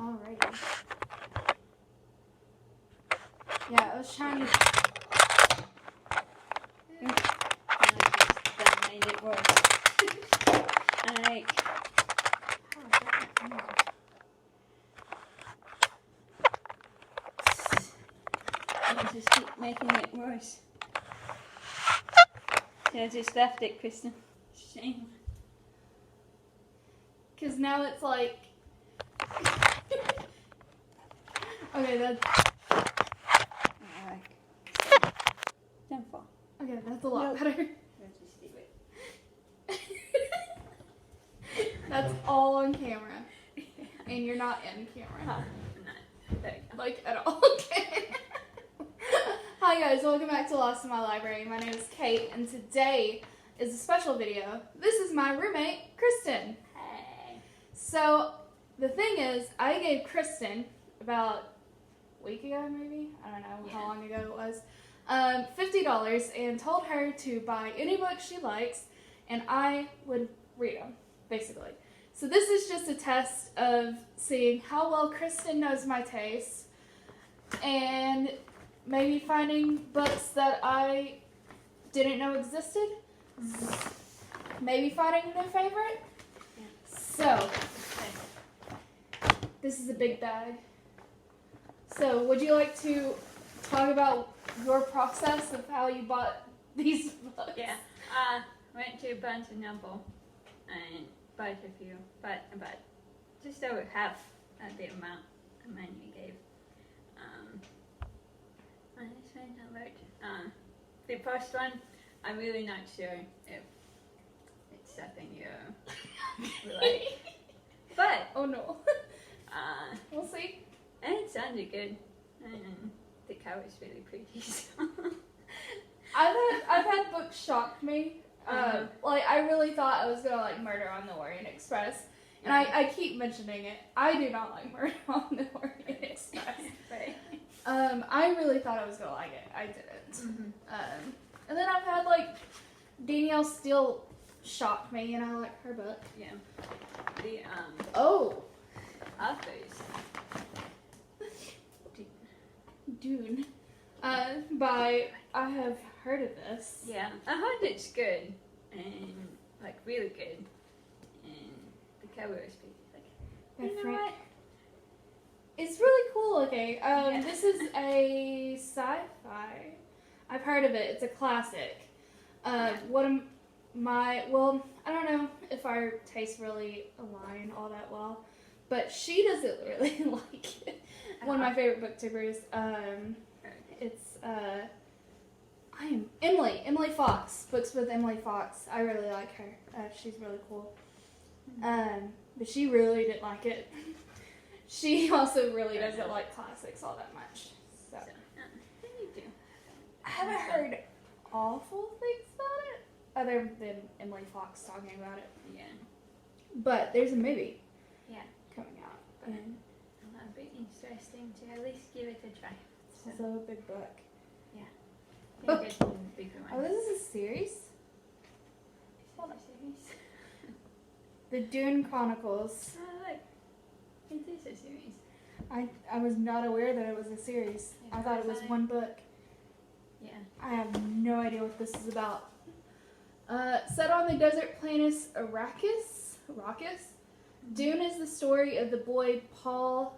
Alrighty. Yeah, I was trying to... That made it worse. Like... I just keep making it worse. So I just left it, Kristen. Shame. Because now it's like... Okay, that's... Alright. Don't fall. Okay, that's a lot Nope. better. Let's just leave it. That's all on camera. And you're not in camera. Huh. There you go. Like, at all. Hi guys, welcome back to Lost in My Library. My name is Kate, and today is a special video. This is my roommate, Kristen. Hey. So, the thing is, I gave Kristen about a week ago, maybe? I don't know how long ago it was. $50 and told her to buy any book she likes, and I would read them, basically. So this is just a test of seeing how well Kristen knows my taste, and maybe finding books that I didn't know existed. Maybe finding a new favorite. Yeah. So, this is a big bag. So, would you like to talk about your process of how you bought these books? Yeah. Went to Barnes & Noble and bought a few, but about just over half of the amount of money you gave. I just went alert. The first one, I'm really not sure if it's something you like. But, Oh no. uh, We'll see. and it sounded good. And the cover's really pretty, so. I've had books shock me. Like, I really thought I was gonna like Murder on the Orient Express. And I keep mentioning it. I do not like Murder on the Orient Express. Right. I really thought I was gonna like it. I didn't. Mm-hmm. And then I've had like Danielle Steele shock me, and I like her book. Yeah. The Oh, authors. Dune. By I have heard of this. Yeah, I heard it's good and like really good, and the cover is pretty. Like, By you know Frank. what? It's really cool looking. Yeah. This is a sci-fi. I've heard of it. It's a classic. One of my, well, I don't know if our tastes really align all that well, but she doesn't really like it. One of my favorite booktubers. It's Emily Fox. Books with Emily Fox. I really like her. She's really cool. But she really didn't like it. She also really doesn't like classics all that much. So You do. I haven't heard awful things about it, other than Emily Fox talking about it. Yeah. But there's a movie. Yeah. Coming out. And That'd be interesting to at least give it a try. it's So, also a big book. yeah, get the bigger one. Oh, this is a series? Is that a series? The Dune Chronicles. Oh, look. It is a series. I was not aware that it was a series. Yeah, I thought it was I- one book. Yeah. I have no idea what this is about. Set on the desert planet Arrakis, Dune is the story of the boy Paul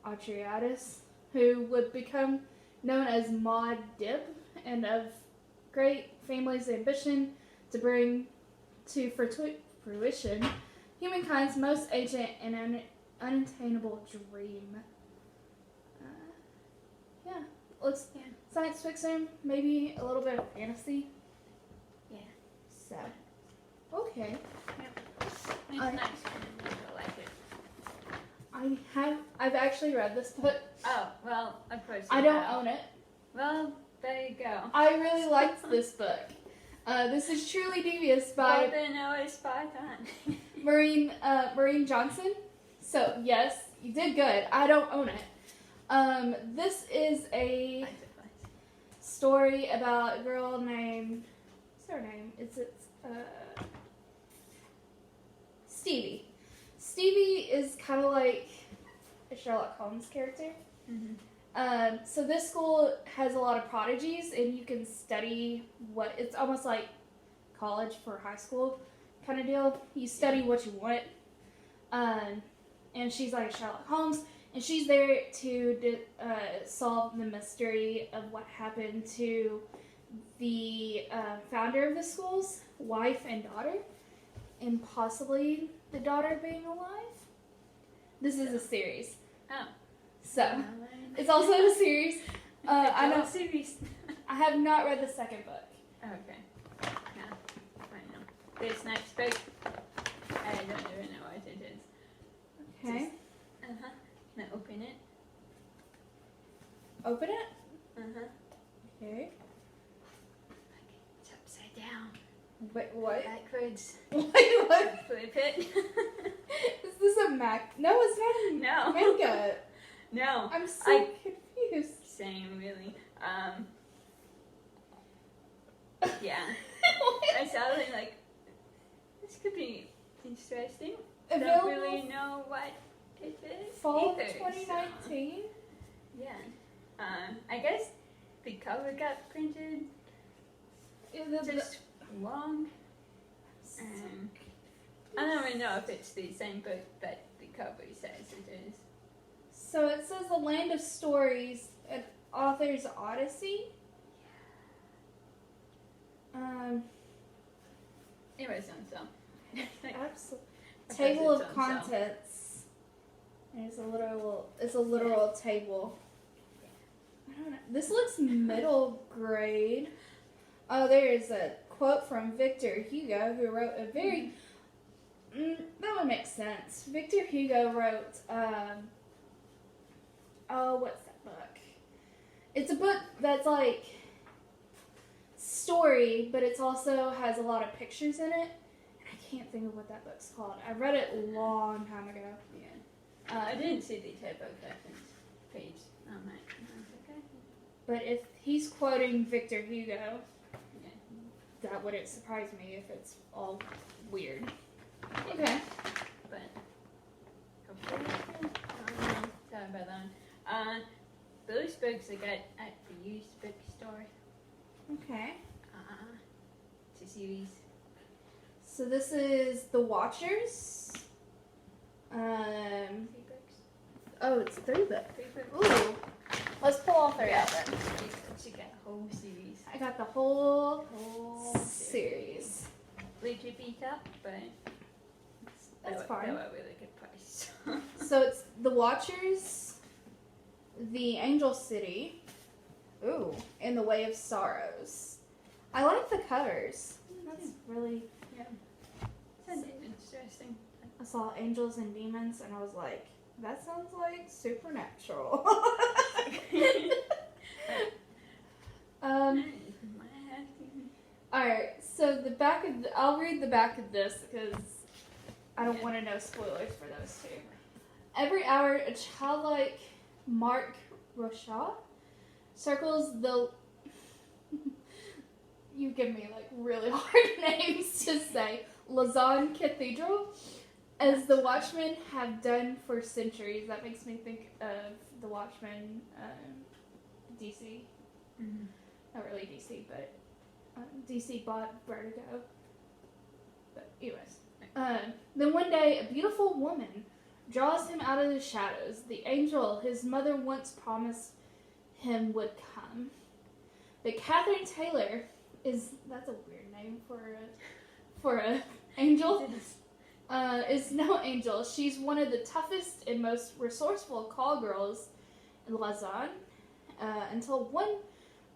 Atreides, who would become known as Muad'Dib, and of great family's ambition to bring to fruition humankind's most ancient and unattainable dream. Yeah, looks science fiction, maybe a little bit of fantasy. Yeah. So, okay. It's I- nice when you like it. I've actually read this book. Oh, well, of course. I don't own it. Well, there you go. I really liked this book. This is Truly Devious by Well, then I was spot on. Maureen Johnson. So, yes, you did good. I don't own it. This is a story about a girl named, what's her name? It's Stevie. Stevie is kind of like a Sherlock Holmes character. Mm-hmm. So this school has a lot of prodigies, and you can study it's almost like college for high school kind of deal. You study what you want. And she's like a Sherlock Holmes, and she's there to solve the mystery of what happened to the founder of the school's wife and daughter, and possibly the daughter being alive. This is a series. Oh. So, it's also a series. I know. Series. I have not read the second book. Okay. No, I know. This next book, I don't even know what it is. Okay. Uh-huh. Can I open it? Open it. Uh-huh. Okay. It's upside down. Wait, what? Backwards. Wait, what? Flip it. Is this a Mac? No, it's not a No. manga. No. I'm so confused. Same, really. Yeah. I saw it like, this could be interesting. I don't Available really know what it is. fall of either, 2019. So, yeah. I guess the cover got printed just wrong. I don't even know if it's the same book that the cover says it is. So it says The Land of Stories, an author's odyssey. It was on some. Absolutely. I guess Table it's of on contents. It's a literal table. I don't know. This looks middle grade. Oh, there is a quote from Victor Hugo, who wrote a very. That would make sense. Victor Hugo wrote. What's that book? It's a book that's like story, but it's also has a lot of pictures in it. And I can't think of what that book's called. I read it a long time ago. Yeah. I didn't see the type of reference page on that. Okay. But if he's quoting Victor Hugo, Yeah. that wouldn't surprise me if it's all weird. Okay. But hopefully, sorry about that. Those books I got at the used bookstore. Okay. It's a series. So this is The Watchers. 3 books. Oh, it's 3 books. 3 books. Ooh. Let's pull all 3 out then. She got a whole series. I got the whole Whole series. Little beat up, but That's they fine. were a really good price. So it's The Watchers, The Angel City, ooh, and The Way of Sorrows. I like the covers. That's really. Yeah. Sounds interesting. I saw Angels and Demons, and I was like, that sounds like supernatural. Alright, so the back of I'll read the back of this because I don't want to know spoilers for those 2. Every hour, a childlike Mark Rochelle circles the. You give me like really hard names to say. Lausanne Cathedral, as the Watchmen have done for centuries. That makes me think of the Watchmen, DC. Mm-hmm. Not really DC, but DC bought Vertigo. But anyways, then one day a beautiful woman draws him out of the shadows. The angel his mother once promised him would come. But Catherine Taylor that's a weird name for a angel. Is no angel. She's one of the toughest and most resourceful call girls in Lausanne.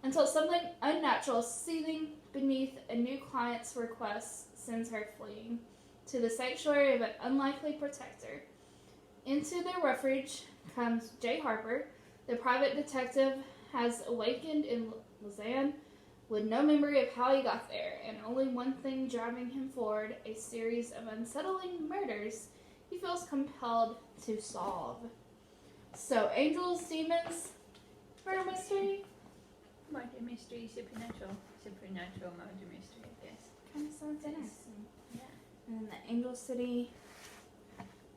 Until something unnatural seething beneath a new client's request sends her fleeing to the sanctuary of an unlikely protector. Into their refuge comes Jay Harper. The private detective has awakened in Lausanne with no memory of how he got there, and only one thing driving him forward, a series of unsettling murders he feels compelled to solve. So, angels, demons, murder mystery. Murder mystery, supernatural murder mystery, I guess. Kind of sounds interesting. Yeah. And then the Angel City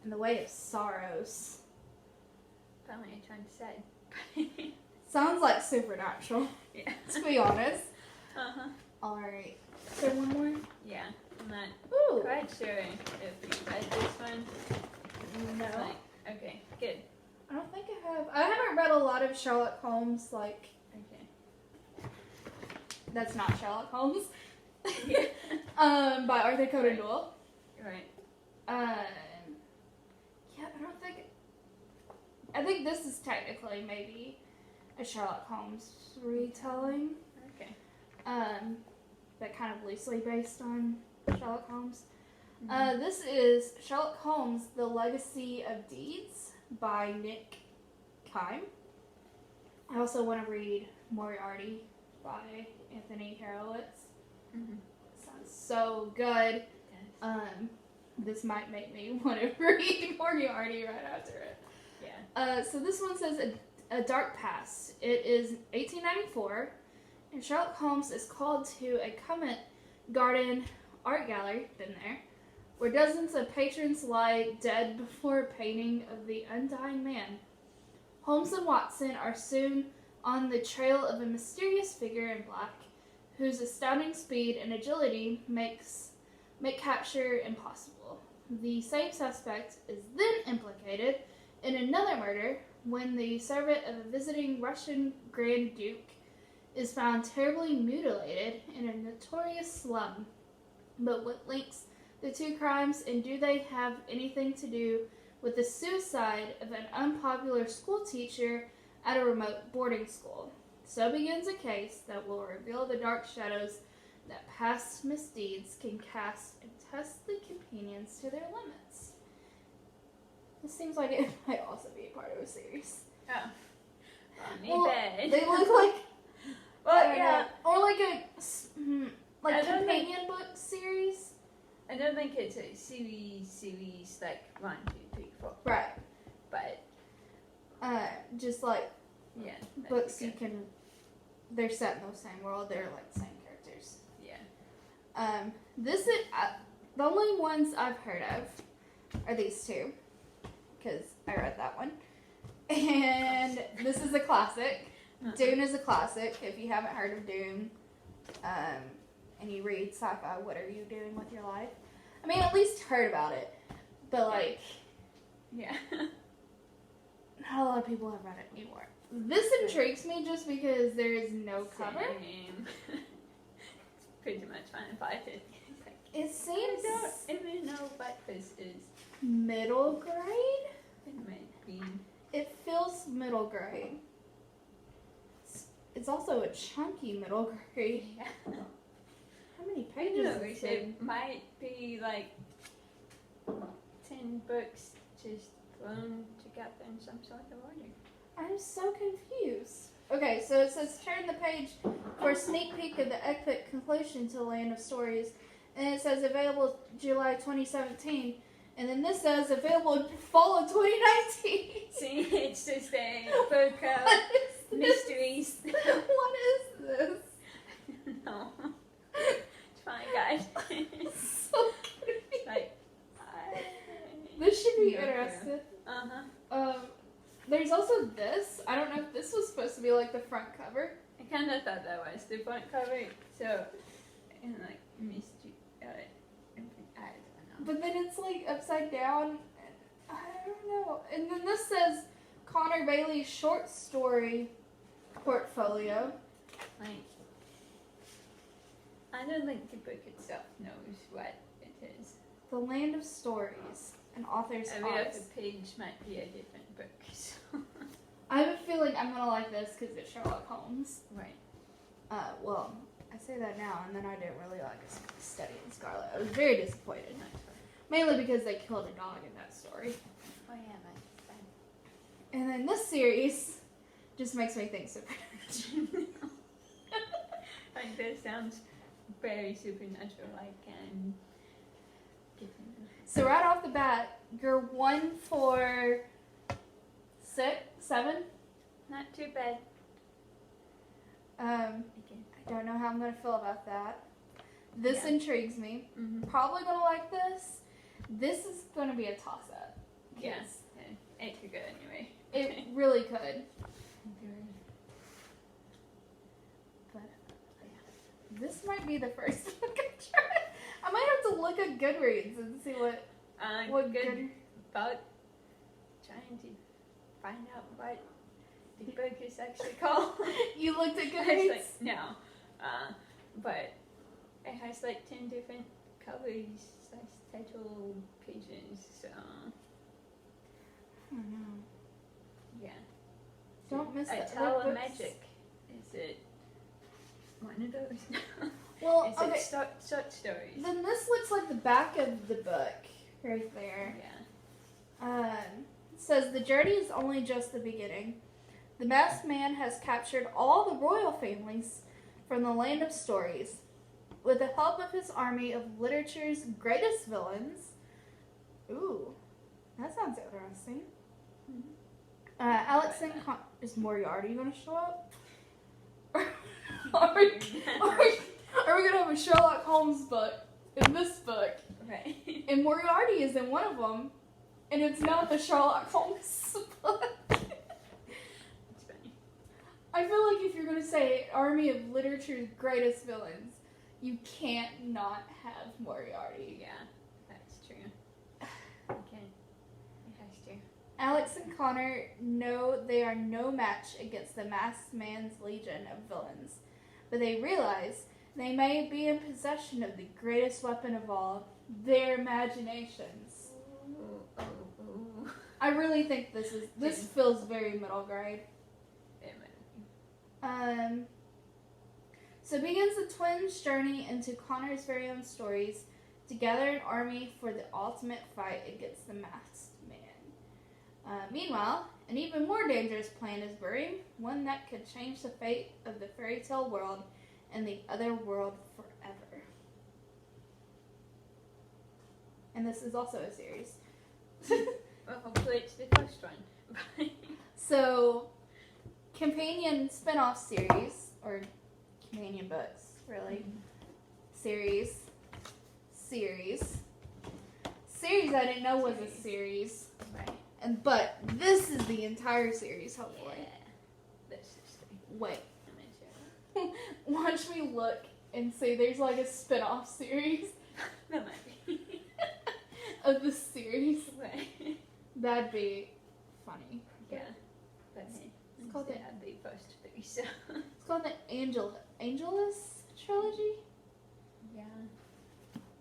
and the Way of Sorrows. Apparently, I turned sad. Sounds like Supernatural, Yeah. to be honest. Uh-huh. Alright. Is there one more? Yeah. I'm not Ooh. quite sure if you read this one. No. Like, okay, good. I don't think I have. I haven't read a lot of Sherlock Holmes, like, Okay. that's not Sherlock Holmes. Yeah. By Arthur Conan Doyle. Right. Yeah, I think this is technically maybe a Sherlock Holmes retelling. Okay. But kind of loosely based on Sherlock Holmes. Mhm. This is Sherlock Holmes: The Legacy of Deeds by Nick Kime. I also want to read Moriarty by Anthony Horowitz. Mhm. Sounds so good. Yes. This might make me want to read Moriarty right after it. Yeah. So this one says a dark past. It is 1894, and Sherlock Holmes is called to a Covent Garden art gallery, been there, where dozens of patrons lie dead before a painting of the undying man. Holmes and Watson are soon on the trail of a mysterious figure in black, whose astounding speed and agility make capture impossible. The same suspect is then implicated in another murder when the servant of a visiting Russian Grand Duke is found terribly mutilated in a notorious slum. But what links the two crimes, and do they have anything to do with the suicide of an unpopular school teacher at a remote boarding school? So begins a case that will reveal the dark shadows that past misdeeds can cast and test the companions to their limits. This seems like it might also be a part of a series. Oh. Well, Bad. they look like, I don't yeah. know, or like a I don't companion book series. I don't think it's a series like 1, 2, 3, 4. Right. But Just like yeah, that'd books be you good. can, they're set in the same world. They're like the same characters. Yeah. This is the only ones I've heard of are these two, because I read that one, and this is a classic. Dune is a classic. If you haven't heard of Dune, and you read sci-fi, what are you doing with your life? I mean, at least heard about it, but like, Yeah. not a lot of people have read it anymore. This intrigues me just because there is no cover. Same. It's pretty much Final Fantasy. It I seems don't even know what this is. middle grade. It might be. It feels middle grade. It's also a chunky middle grade. Yeah. How many I pages don't know. is this thing? It might be like 10 books just thrown together in some sort of order. I'm so confused. Okay, so it says turn the page for a sneak peek of the epic conclusion to Land of Stories. And it says available July 2017. And then this says available fall of 2019. See, it's just a book of What is this? mysteries. What is this? No. It's fine, guys. So confused. Like, This should be No, interesting. uh-huh. There's also this. I don't know if this was supposed to be like the front cover. I kind of thought that was the front cover. So, and like, mystery. I don't know. But then it's like upside down. And I don't know. And then this says Connor Bailey's short story portfolio. Like, I don't think the book itself knows what it is. The Land of Stories. An author's Every heart. other page might be a different book. So. I have a feeling I'm gonna like this because it's Sherlock Holmes. Right. Well, I say that now, and then I didn't really like Study in Scarlet. I was very disappointed. Mainly because they killed a dog in that story. Oh yeah, that's fine. And then this series just makes me think Supernatural. Like, this sounds very supernatural, like, and different. So right off the bat, you're 1 for 7. Not too bad. I don't know how I'm gonna feel about that. This Yeah. intrigues me. Mm-hmm. Probably gonna like this. This is gonna be a toss-up. Yeah. It could go anyway. It really could. But this might be the first book I've tried. I might have to look at Goodreads and see what good about trying to find out what the book is actually called. You looked at It's Goodreads? like, no. But it has like 10 different covers, title pages, so I don't know. yeah. Don't miss A that. Tower What of books- Magic. Is it one of those? Well, Is okay. it short stories? Then this looks like the back of the book right there. Yeah. It says the journey is only just the beginning. The masked man has captured all the royal families from the land of stories. With the help of his army of literature's greatest villains. Ooh, that sounds interesting. Alex and is Moriarty going to show up? are we going to have a Sherlock Holmes book in this book? Right. And Moriarty is in one of them, and it's not the Sherlock Holmes book. It's funny. I feel like if you're going to say army of literature's greatest villains, you can't not have Moriarty. Yeah, that's true. You can't. It has to. Alex and Connor know they are no match against the masked man's legion of villains, but they realize they may be in possession of the greatest weapon of all, their imaginations. Ooh. I really think this feels very middle grade. So begins the twins' journey into Connor's very own stories to gather an army for the ultimate fight against the masked man. Meanwhile, an even more dangerous plan is brewing, one that could change the fate of the fairy tale world and the other world forever. And this is also a series. Well, hopefully it's the first one. So, companion spin-off series, or companion books, really. Series I didn't know was a series. Right. But this is the entire series, hopefully. Yeah. This is the Wait, I'm not sure. watch me look and see there's like a spin-off series That might be. of the series. Right. That'd be funny. Yeah. But hey, It's called they had the first three, so. It's called the Angelus trilogy. Yeah.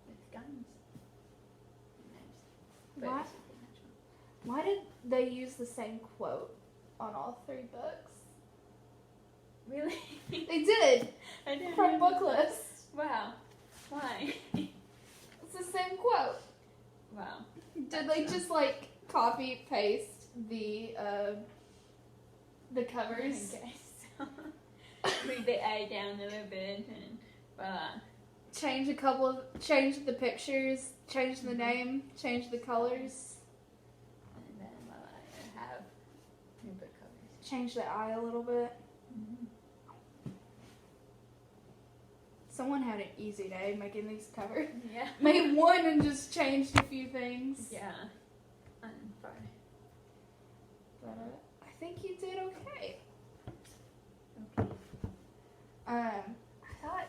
With guns. Why? But it's supernatural. Why did they use the same quote on all three books? Really? They did I didn't from know. book list. Wow. Why? It's the same quote. Wow. Did they just like copy paste the covers? I guess so. Move the A down a little bit and voila. Change change the pictures, change the name, change the colors, And then voila, I have new book covers. change the eye a little bit. Someone had an easy day making these covers. Yeah. Made one and just changed a few things. Yeah. I'm fine. But I think you did okay. Okay. I thought.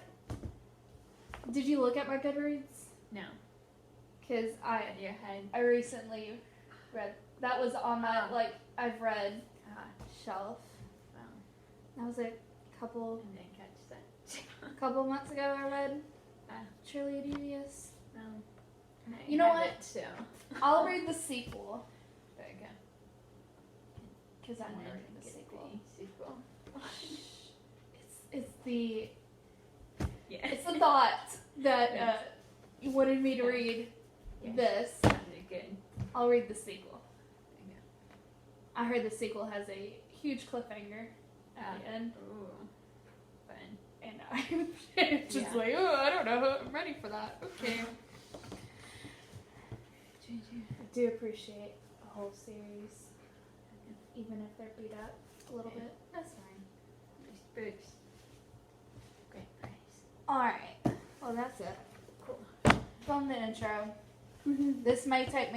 Did you look at my Goodreads? No. Cause In your head. I recently read that was on my I've read shelf. Wow. That was a couple I didn't catch that. couple months ago. I read Ah. Truly Devious. No. I You know have what? It, so. I'll read the sequel There you go. because I want to And read the get sequel. the sequel. It's the Yeah. it's the thought that you wanted me to read Yes. this. Sounded good. I'll read the sequel. There you I heard the sequel has a huge cliffhanger go. at the end, Ooh. Fun. and I'm just Yeah. like, oh, I don't know, I'm ready for that. Okay. I do appreciate the whole series, even if they're beat up a little bit. That's fine. These books. Great price. All right. Well, that's it. Cool. From the intro. This may take me